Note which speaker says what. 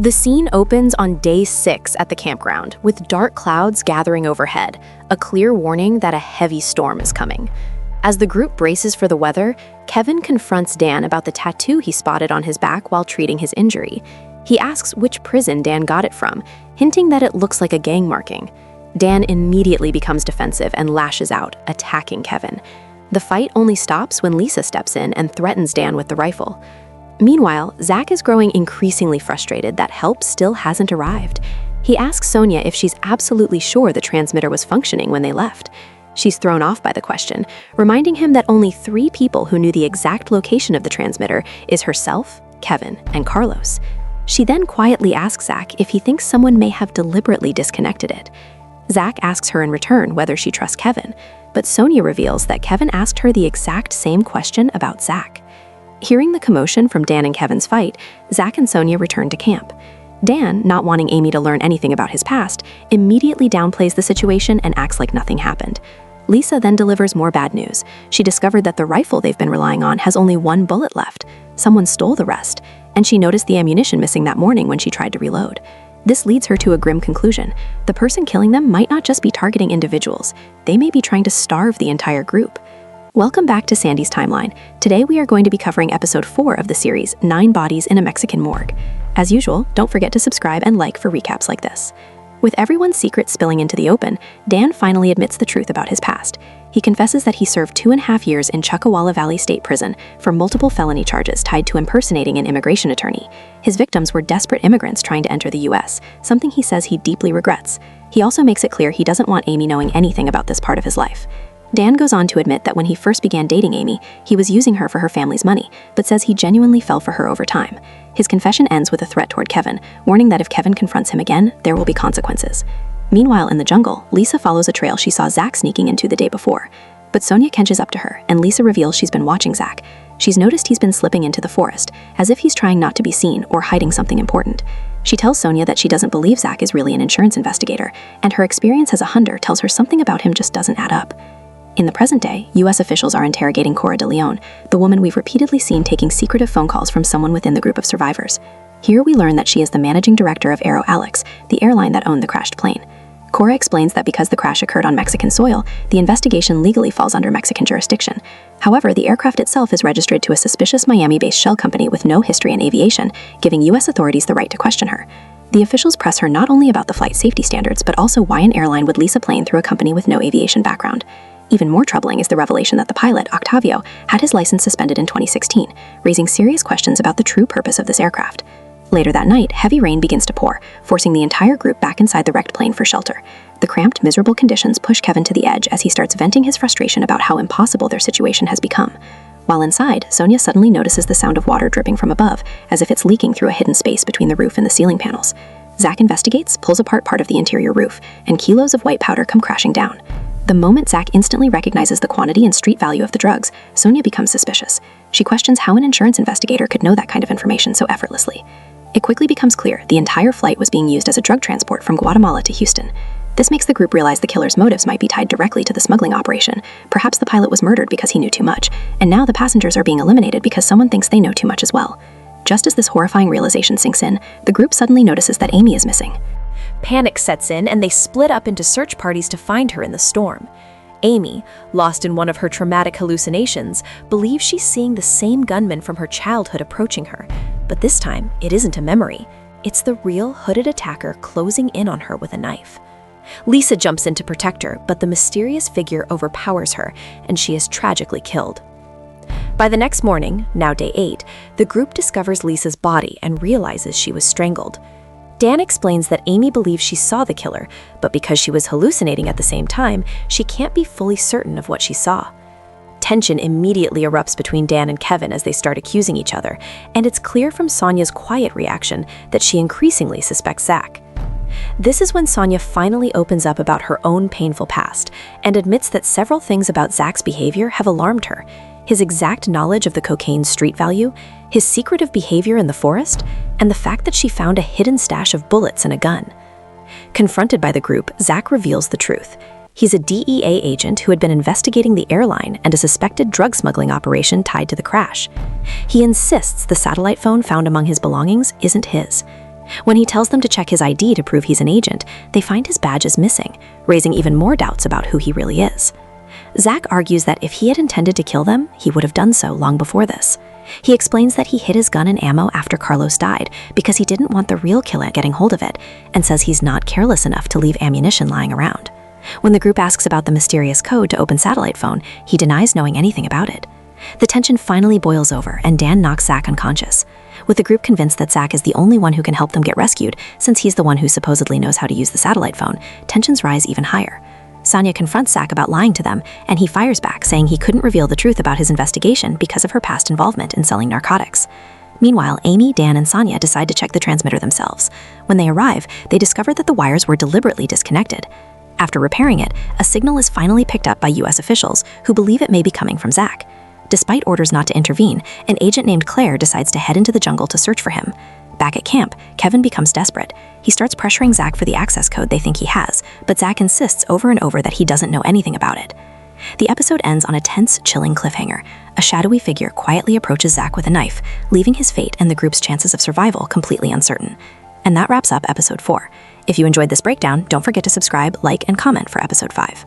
Speaker 1: The scene opens on day 6 at the campground, with dark clouds gathering overhead, a clear warning that a heavy storm is coming. As the group braces for the weather, Kevin confronts Dan about the tattoo he spotted on his back while treating his injury. He asks which prison Dan got it from, hinting that it looks like a gang marking. Dan immediately becomes defensive and lashes out, attacking Kevin. The fight only stops when Lisa steps in and threatens Dan with the rifle. Meanwhile, Zack is growing increasingly frustrated that help still hasn't arrived. He asks Sonja if she's absolutely sure the transmitter was functioning when they left. She's thrown off by the question, reminding him that only 3 people who knew the exact location of the transmitter is herself, Kevin, and Carlos. She then quietly asks Zack if he thinks someone may have deliberately disconnected it. Zack asks her in return whether she trusts Kevin, but Sonja reveals that Kevin asked her the exact same question about Zack. Hearing the commotion from Dan and Kevin's fight, Zack and Sonja return to camp. Dan, not wanting Amy to learn anything about his past, immediately downplays the situation and acts like nothing happened. Lisa then delivers more bad news. She discovered that the rifle they've been relying on has only 1 bullet left. Someone stole the rest, and she noticed the ammunition missing that morning when she tried to reload. This leads her to a grim conclusion. The person killing them might not just be targeting individuals. They may be trying to starve the entire group. Welcome back to Sandy's Timeline. Today we are going to be covering episode 4 of the series, 9 Bodies in a Mexican Morgue. As usual, don't forget to subscribe and like for recaps like this. With everyone's secrets spilling into the open, Dan finally admits the truth about his past. He confesses that he served 2.5 years in Chuckawalla Valley State Prison for multiple felony charges tied to impersonating an immigration attorney. His victims were desperate immigrants trying to enter the U.S., something he says he deeply regrets. He also makes it clear he doesn't want Amy knowing anything about this part of his life. Dan goes on to admit that when he first began dating Amy, he was using her for her family's money, but says he genuinely fell for her over time. His confession ends with a threat toward Kevin, warning that if Kevin confronts him again, there will be consequences. Meanwhile, in the jungle, Lisa follows a trail she saw Zack sneaking into the day before. But Sonja catches up to her, and Lisa reveals she's been watching Zack. She's noticed he's been slipping into the forest, as if he's trying not to be seen or hiding something important. She tells Sonja that she doesn't believe Zack is really an insurance investigator, and her experience as a hunter tells her something about him just doesn't add up. In the present day, U.S. officials are interrogating Cora de Leon, the woman we've repeatedly seen taking secretive phone calls from someone within the group of survivors. Here we learn that she is the managing director of Aero Alex, the airline that owned the crashed plane. Cora explains that because the crash occurred on Mexican soil, the investigation legally falls under Mexican jurisdiction. However, the aircraft itself is registered to a suspicious Miami-based shell company with no history in aviation, giving U.S. authorities the right to question her. The officials press her not only about the flight safety standards, but also why an airline would lease a plane through a company with no aviation background. Even more troubling is the revelation that the pilot, Octavio, had his license suspended in 2016, raising serious questions about the true purpose of this aircraft. Later that night, heavy rain begins to pour, forcing the entire group back inside the wrecked plane for shelter. The cramped, miserable conditions push Kevin to the edge as he starts venting his frustration about how impossible their situation has become. While inside, Sonja suddenly notices the sound of water dripping from above, as if it's leaking through a hidden space between the roof and the ceiling panels. Zack investigates, pulls apart part of the interior roof, and kilos of white powder come crashing down. The moment Zack instantly recognizes the quantity and street value of the drugs, Sonja becomes suspicious. She questions how an insurance investigator could know that kind of information so effortlessly. It quickly becomes clear the entire flight was being used as a drug transport from Guatemala to Houston. This makes the group realize the killer's motives might be tied directly to the smuggling operation. Perhaps the pilot was murdered because he knew too much, and now the passengers are being eliminated because someone thinks they know too much as well. Just as this horrifying realization sinks in, the group suddenly notices that Amy is missing.
Speaker 2: Panic sets in and they split up into search parties to find her in the storm. Amy, lost in one of her traumatic hallucinations, believes she's seeing the same gunman from her childhood approaching her. But this time, it isn't a memory. It's the real hooded attacker closing in on her with a knife. Lisa jumps in to protect her, but the mysterious figure overpowers her, and she is tragically killed. By the next morning, now day 8, the group discovers Lisa's body and realizes she was strangled. Dan explains that Amy believes she saw the killer, but because she was hallucinating at the same time, she can't be fully certain of what she saw. Tension immediately erupts between Dan and Kevin as they start accusing each other, and it's clear from Sonja's quiet reaction that she increasingly suspects Zack. This is when Sonja finally opens up about her own painful past and admits that several things about Zack's behavior have alarmed her. His exact knowledge of the cocaine's street value, his secretive behavior in the forest, and the fact that she found a hidden stash of bullets and a gun. Confronted by the group, Zack reveals the truth. He's a DEA agent who had been investigating the airline and a suspected drug smuggling operation tied to the crash. He insists the satellite phone found among his belongings isn't his.
Speaker 1: When he tells them to check his ID to prove he's an agent, they find his badge is missing, raising even more doubts about who he really is. Zack argues that if he had intended to kill them, he would have done so long before this. He explains that he hid his gun and ammo after Carlos died because he didn't want the real killer getting hold of it, and says he's not careless enough to leave ammunition lying around. When the group asks about the mysterious code to open satellite phone, he denies knowing anything about it. The tension finally boils over, and Dan knocks Zack unconscious. With the group convinced that Zack is the only one who can help them get rescued, since he's the one who supposedly knows how to use the satellite phone, tensions rise even higher. Sonja confronts Zack about lying to them, and he fires back, saying he couldn't reveal the truth about his investigation because of her past involvement in selling narcotics. Meanwhile, Amy, Dan, and Sonja decide to check the transmitter themselves. When they arrive, they discover that the wires were deliberately disconnected. After repairing it, a signal is finally picked up by US officials, who believe it may be coming from Zack. Despite orders not to intervene, an agent named Claire decides to head into the jungle to search for him. Back at camp, Kevin becomes desperate. He starts pressuring Zack for the access code they think he has, but Zack insists over and over that he doesn't know anything about it. The episode ends on a tense, chilling cliffhanger. A shadowy figure quietly approaches Zack with a knife, leaving his fate and the group's chances of survival completely uncertain. And that wraps up episode 4. If you enjoyed this breakdown, don't forget to subscribe, like, and comment for episode 5.